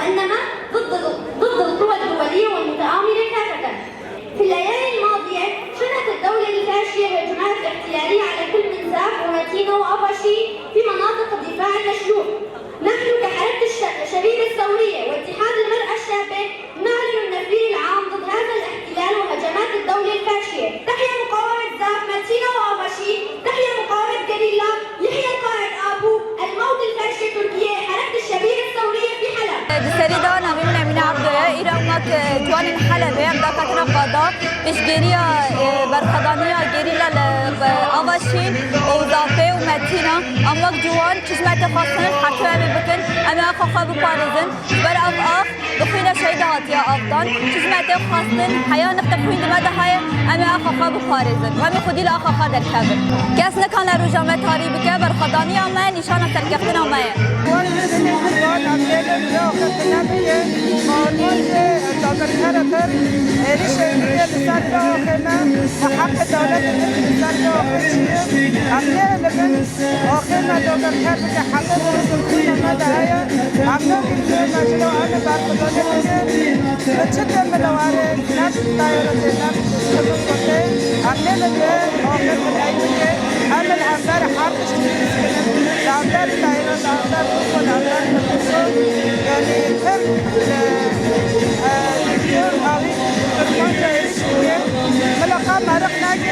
وإنما ضد القوى الدولية والمتآمرة كافة. في الليالي الماضية شنت الدولة الفاشية هجمات احتلالية على كل من زاف ومتينة وأباشي في مناطق الدفاع المشروع. نحن كحركة الشبيبة الثورية واتحاد المرأة الشابة نعلن النفير العام ضد هذا الاحتلال وهجمات الدولة الفاشية. تحيا مقاومة زاف متينة وأباشي، تحيا مقاومة جريلا، يحيى القائد آبو، الموت الفاشية تركيا، حركة الشبيبة الثورية في حلب. السريدة نبي من عبدها إيرانك جوان حلب هم دكاترة قضاء إشجيريا برخدانية جريلا لأباشين وزافة ومتينة أملاك جوان كشمات خاصن حكام بكن أنا أخاف ببارزن بر أف بخينا شيدات يا أفضل كشمات خاصن حياة نقطعين ماذا هاي أنا أخاف ببارزن وأنا خدي لا أخاف هذا الكبر كأسنا كان رجامة هاري بكبر خدانية ما نشانة تركتنا ما ملقا مرق ناجي